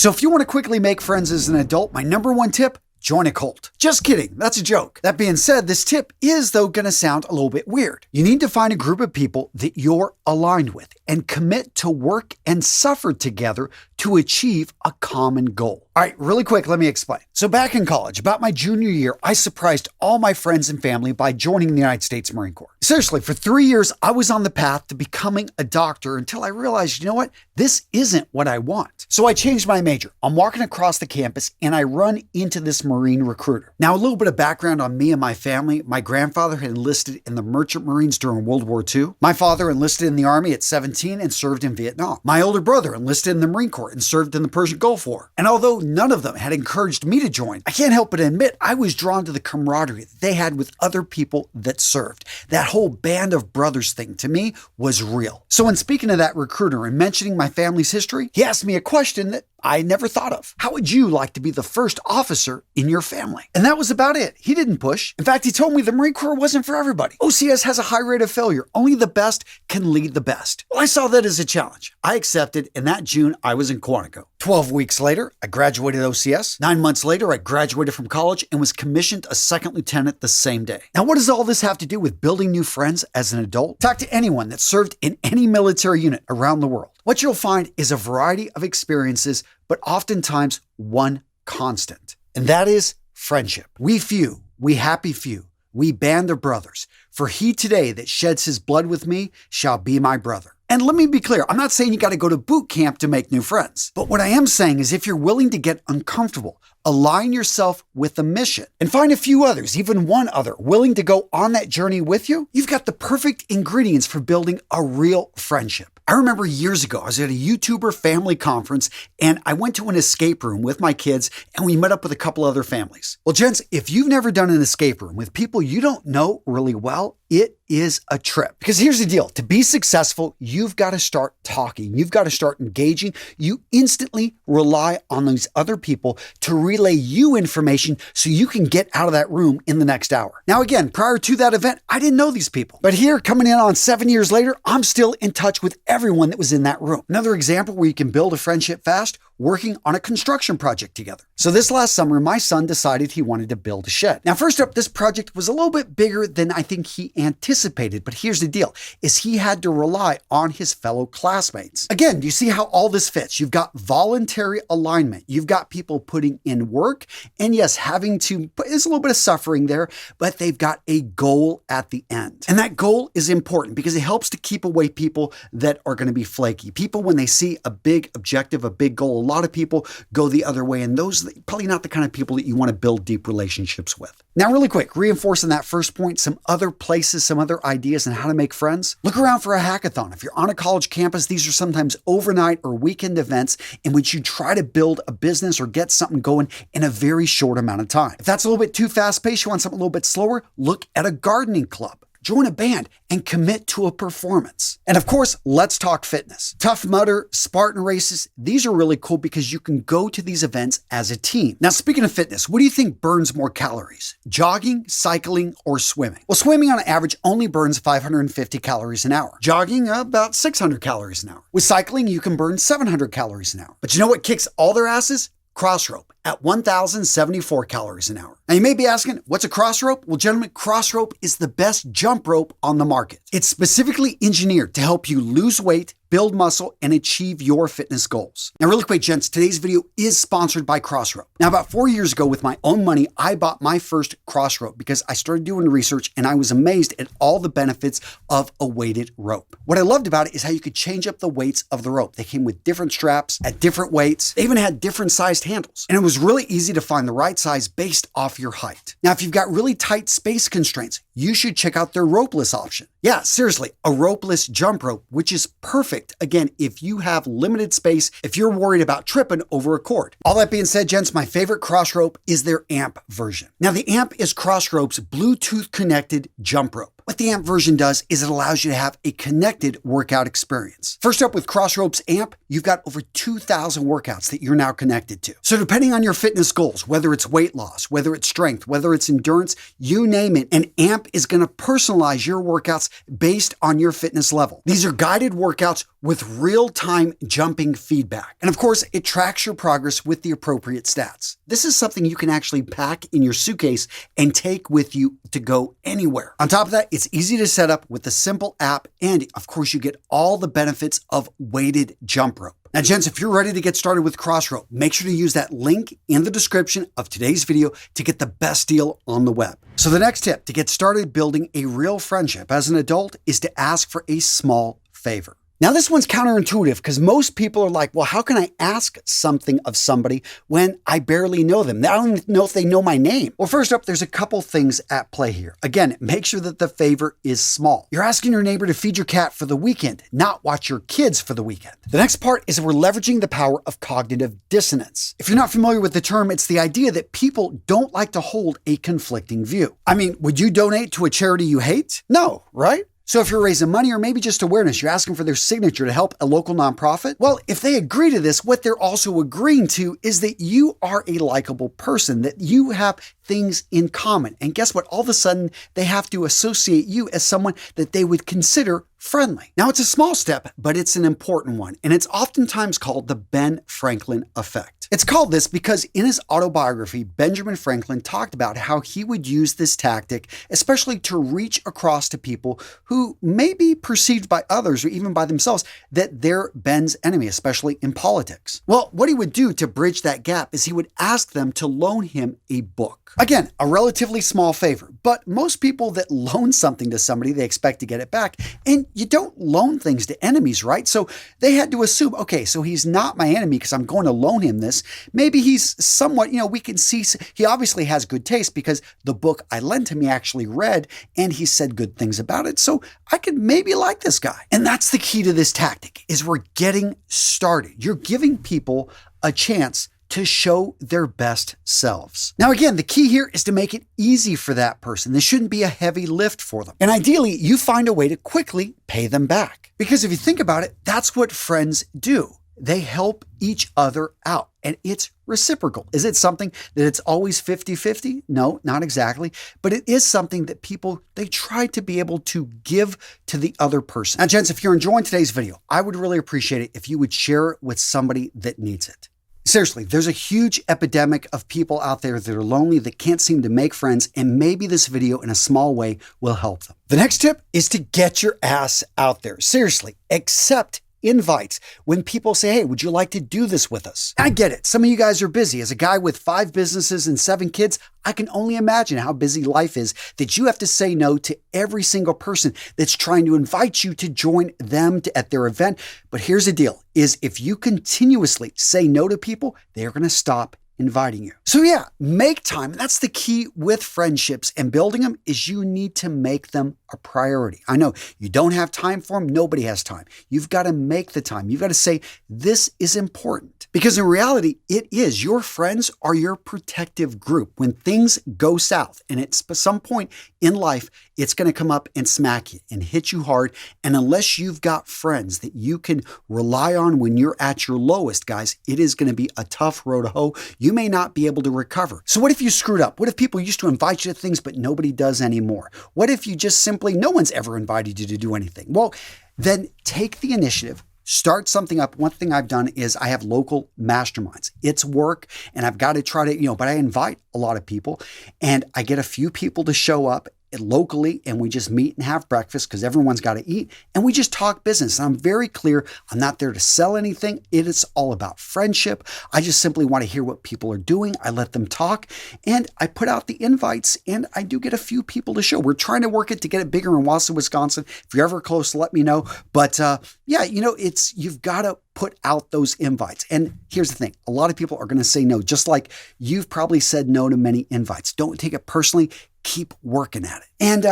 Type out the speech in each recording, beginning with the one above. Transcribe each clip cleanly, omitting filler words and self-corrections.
So if you want to quickly make friends as an adult, my number one tip, join a cult. Just kidding, that's a joke. That being said, this tip is, though, going to sound a little bit weird. You need to find a group of people that you're aligned with and commit to work and suffer together to achieve a common goal. All right, really quick, let me explain. So back in college, about my junior year, I surprised all my friends and family by joining the United States Marine Corps. Seriously, for 3 years, I was on the path to becoming a doctor until I realized, you know what? This isn't what I want. So I changed my major. I'm walking across the campus and I run into this Marine recruiter. Now, a little bit of background on me and my family. My grandfather had enlisted in the Merchant Marines during World War II. My father enlisted in the Army at 17 and served in Vietnam. My older brother enlisted in the Marine Corps and served in the Persian Gulf War. And although none of them had encouraged me to join, I can't help but admit I was drawn to the camaraderie that they had with other people that served. That whole band of brothers thing to me was real. So when speaking to that recruiter and mentioning my family's history, he asked me a question that I never thought of. How would you like to be the first officer in your family? And that was about it. He didn't push. In fact, he told me the Marine Corps wasn't for everybody. OCS has a high rate of failure. Only the best can lead the best. Well, I saw that as a challenge. I accepted, and that June, I was in Quantico. 12 weeks later, I graduated OCS. 9 months later, I graduated from college and was commissioned a second lieutenant the same day. Now, what does all this have to do with building new friends as an adult? Talk to anyone that served in any military unit around the world. What you'll find is a variety of experiences, but oftentimes one constant, and that is friendship. We few, we happy few, we band of brothers. For he today that sheds his blood with me shall be my brother. And let me be clear, I'm not saying you got to go to boot camp to make new friends. But what I am saying is if you're willing to get uncomfortable, align yourself with a mission, and find a few others, even one other, willing to go on that journey with you, you've got the perfect ingredients for building a real friendship. I remember years ago, I was at a YouTuber family conference and I went to an escape room with my kids and we met up with a couple other families. Well, gents, if you've never done an escape room with people you don't know really well, it is a trip. Because here's the deal. To be successful, you've got to start talking. You've got to start engaging. You instantly rely on these other people to relay you information so you can get out of that room in the next hour. Now, again, prior to that event, I didn't know these people. But here, coming in on 7 years later, I'm still in touch with everyone that was in that room. Another example where you can build a friendship fast, working on a construction project together. So this last summer, my son decided he wanted to build a shed. Now, first up, this project was a little bit bigger than I think he anticipated, but here's the deal, is he had to rely on his fellow classmates. Again, do you see how all this fits? You've got voluntary alignment. You've got people putting in work, and yes, having to, there's a little bit of suffering there, but they've got a goal at the end. And that goal is important because it helps to keep away people that are going to be flaky. People, when they see a big objective, a big goal, a lot of people go the other way, and those are probably not the kind of people that you want to build deep relationships with. Now, really quick, reinforcing that first point, some other places, some other ideas on how to make friends. Look around for a hackathon. If you're on a college campus, these are sometimes overnight or weekend events in which you try to build a business or get something going in a very short amount of time. If that's a little bit too fast-paced, you want something a little bit slower, look at a gardening club. Join a band and commit to a performance. And of course, let's talk fitness. Tough Mudder, Spartan races, these are really cool because you can go to these events as a team. Now, speaking of fitness, what do you think burns more calories? Jogging, cycling, or swimming? Well, swimming on average only burns 550 calories an hour. Jogging, about 600 calories an hour. With cycling, you can burn 700 calories an hour. But you know what kicks all their asses? Crossrope at 1,074 calories an hour. Now you may be asking, what's a crossrope? Well, gentlemen, crossrope is the best jump rope on the market. It's specifically engineered to help you lose weight, build muscle, and achieve your fitness goals. Now, really quick, gents, today's video is sponsored by Crossrope. Now, about 4 years ago, with my own money, I bought my first Crossrope because I started doing research and I was amazed at all the benefits of a weighted rope. What I loved about it is how you could change up the weights of the rope. They came with different straps at different weights. They even had different sized handles. And it was really easy to find the right size based off your height. Now, if you've got really tight space constraints, you should check out their ropeless option. Yeah, seriously, a ropeless jump rope, which is perfect, again, if you have limited space, if you're worried about tripping over a cord. All that being said, gents, my favorite Crossrope is their AMP version. Now, the AMP is Crossrope's Bluetooth connected jump rope. What the AMP version does is it allows you to have a connected workout experience. First up, with Crossrope's AMP, you've got over 2,000 workouts that you're now connected to. So depending on your fitness goals, whether it's weight loss, whether it's strength, whether it's endurance, you name it, an AMP app is going to personalize your workouts based on your fitness level. These are guided workouts with real-time jumping feedback. And of course, it tracks your progress with the appropriate stats. This is something you can actually pack in your suitcase and take with you to go anywhere. On top of that, it's easy to set up with a simple app, and of course, you get all the benefits of weighted jump rope. Now, gents, if you're ready to get started with Crossrope, make sure to use that link in the description of today's video to get the best deal on the web. So the next tip to get started building a real friendship as an adult is to ask for a small favor. Now, this one's counterintuitive because most people are like, well, how can I ask something of somebody when I barely know them? I don't even know if they know my name. Well, first up, there's a couple things at play here. Again, make sure that the favor is small. You're asking your neighbor to feed your cat for the weekend, not watch your kids for the weekend. The next part is we're leveraging the power of cognitive dissonance. If you're not familiar with the term, it's the idea that people don't like to hold a conflicting view. I mean, would you donate to a charity you hate? No, right? So if you're raising money or maybe just awareness, you're asking for their signature to help a local nonprofit? Well, if they agree to this, what they're also agreeing to is that you are a likable person, that you have things in common. And guess what? All of a sudden, they have to associate you as someone that they would consider friendly. Now, it's a small step, but it's an important one. And it's oftentimes called the Ben Franklin effect. It's called this because in his autobiography, Benjamin Franklin talked about how he would use this tactic, especially to reach across to people who may be perceived by others or even by themselves that they're Ben's enemy, especially in politics. Well, what he would do to bridge that gap is he would ask them to loan him a book. Again, a relatively small favor, but most people that loan something to somebody, they expect to get it back. And you don't loan things to enemies, right? So they had to assume, okay, so he's not my enemy because I'm going to loan him this. Maybe he's somewhat, we can see he obviously has good taste because the book I lent him he actually read and he said good things about it. So I could maybe like this guy. And that's the key to this tactic is we're getting started. You're giving people a chance to show their best selves. Now, again, the key here is to make it easy for that person. This shouldn't be a heavy lift for them. And ideally, you find a way to quickly pay them back. Because if you think about it, that's what friends do. They help each other out, and it's reciprocal. Is it something that it's always 50-50? No, not exactly. But it is something that people, they try to be able to give to the other person. Now, gents, if you're enjoying today's video, I would really appreciate it if you would share it with somebody that needs it. Seriously, there's a huge epidemic of people out there that are lonely, that can't seem to make friends, and maybe this video in a small way will help them. The next tip is to get your ass out there. Seriously, accept invites when people say, hey, would you like to do this with us? I get it. Some of you guys are busy. As a guy with 5 businesses and 7 kids, I can only imagine how busy life is that you have to say no to every single person that's trying to invite you to join them at their event. But here's the deal, is if you continuously say no to people, they're going to stop inviting you. So yeah, make time. That's the key with friendships and building them is you need to make them a priority. I know you don't have time for them. Nobody has time. You've got to make the time. You've got to say, this is important. Because in reality, it is. Your friends are your protective group. When things go south and at some point in life, it's going to come up and smack you and hit you hard. And unless you've got friends that you can rely on when you're at your lowest, guys, it is going to be a tough road to hoe. You may not be able to recover. So what if you screwed up? What if people used to invite you to things, but nobody does anymore? What if you just simply, no one's ever invited you to do anything? Well, then take the initiative. Start something up. One thing I've done is I have local masterminds. It's work and I've got to try to, but I invite a lot of people and I get a few people to show up locally and we just meet and have breakfast because everyone's got to eat and we just talk business. And I'm very clear. I'm not there to sell anything. It is all about friendship. I just simply want to hear what people are doing. I let them talk and I put out the invites and I do get a few people to show. We're trying to work it to get it bigger in Wausau, Wisconsin. If you're ever close, let me know. But yeah, you've got to put out those invites. And here's the thing. A lot of people are going to say no, just like you've probably said no to many invites. Don't take it personally. Keep working at it. And,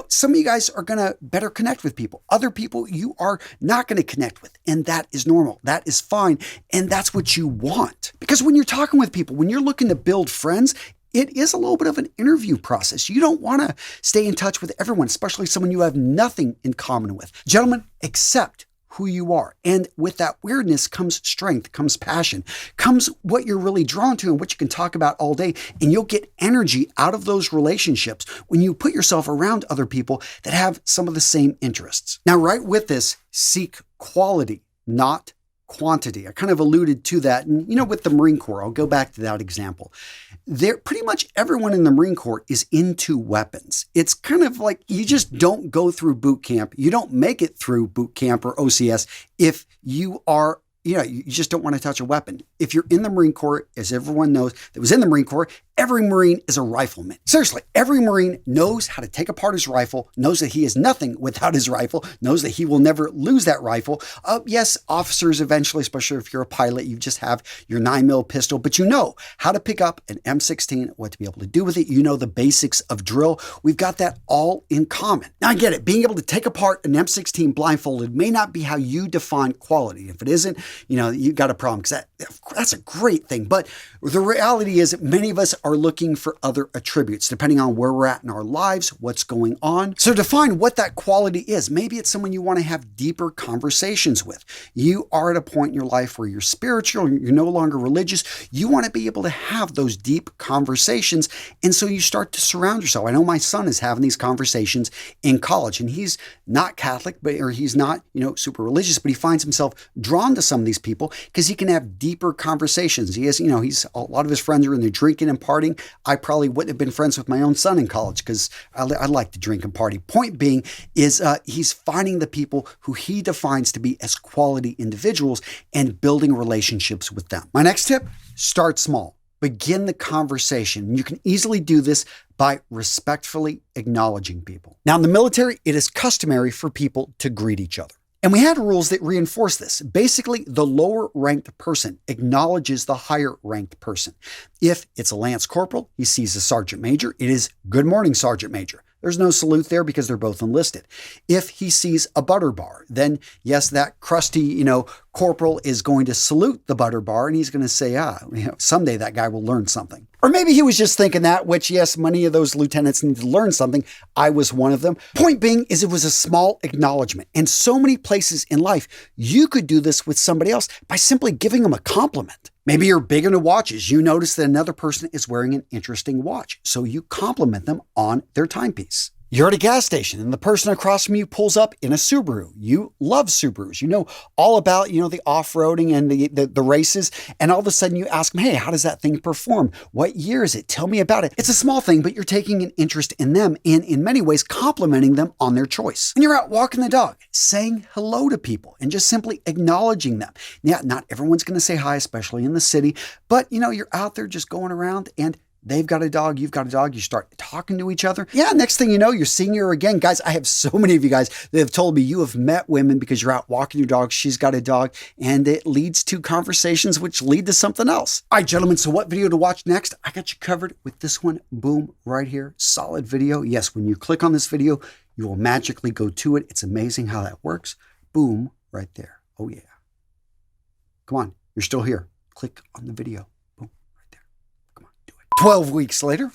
some of you guys are going to better connect with people. Other people you are not going to connect with. And that is normal. That is fine. And that's what you want. Because when you're talking with people, when you're looking to build friends, it is a little bit of an interview process. You don't want to stay in touch with everyone, especially someone you have nothing in common with. Gentlemen, accept who you are. And with that weirdness comes strength, comes passion, comes what you're really drawn to and what you can talk about all day. And you'll get energy out of those relationships when you put yourself around other people that have some of the same interests. Now, right with this, seek quality, not quantity. I kind of alluded to that. And, with the Marine Corps, I'll go back to that example. Pretty much everyone in the Marine Corps is into weapons. It's kind of like you just don't go through boot camp. You don't make it through boot camp or OCS if you are you just don't want to touch a weapon. If you're in the Marine Corps, as everyone knows that was in the Marine Corps, every Marine is a rifleman. Seriously, every Marine knows how to take apart his rifle, knows that he is nothing without his rifle, knows that he will never lose that rifle. Yes, officers eventually, especially if you're a pilot, you just have your 9mm pistol, but you know how to pick up an M16, what to be able to do with it. You know the basics of drill. We've got that all in common. Now I get it. Being able to take apart an M16 blindfolded may not be how you define quality. If it isn't, you got a problem because that's a great thing. But the reality is that many of us are looking for other attributes depending on where we're at in our lives, what's going on. So define what that quality is. Maybe it's someone you want to have deeper conversations with. You are at a point in your life where you're spiritual, you're no longer religious. You want to be able to have those deep conversations. And so you start to surround yourself. I know my son is having these conversations in college, and he's not Catholic, or he's not, super religious, but he finds himself drawn to some of these people because he can have deeper conversations. He has, he's a lot of his friends are in there drinking and partying. I probably wouldn't have been friends with my own son in college because I like to drink and party. Point being is he's finding the people who he defines to be as quality individuals and building relationships with them. My next tip, start small. Begin the conversation. You can easily do this by respectfully acknowledging people. Now, in the military, it is customary for people to greet each other. And we had rules that reinforce this. Basically, the lower ranked person acknowledges the higher ranked person. If it's a lance corporal, he sees a sergeant major, it is good morning, sergeant major. There's no salute there because they're both enlisted. If he sees a butter bar, then yes, that crusty, corporal is going to salute the butter bar and he's going to say, someday that guy will learn something. Or maybe he was just thinking that, which yes, many of those lieutenants need to learn something. I was one of them. Point being is it was a small acknowledgement. And so many places in life, you could do this with somebody else by simply giving them a compliment. Maybe you're big into watches. You notice that another person is wearing an interesting watch. So you compliment them on their timepiece. You're at a gas station and the person across from you pulls up in a Subaru. You love Subarus. You know all about, the off-roading and the races. And all of a sudden you ask them, hey, how does that thing perform? What year is it? Tell me about it. It's a small thing, but you're taking an interest in them and in many ways complimenting them on their choice. When you're out walking the dog, saying hello to people and just simply acknowledging them. Yeah, not everyone's going to say hi, especially in the city, but you're out there just going around and they've got a dog, you've got a dog, you start talking to each other. Yeah, next thing you know, you're seeing her again. Guys, I have so many of you guys that have told me you have met women because you're out walking your dog, she's got a dog, and it leads to conversations which lead to something else. All right, gentlemen, so what video to watch next? I got you covered with this one. Boom, right here. Solid video. Yes, when you click on this video, you will magically go to it. It's amazing how that works. Boom, right there. Oh, yeah. Come on, you're still here. Click on the video. 12 weeks later.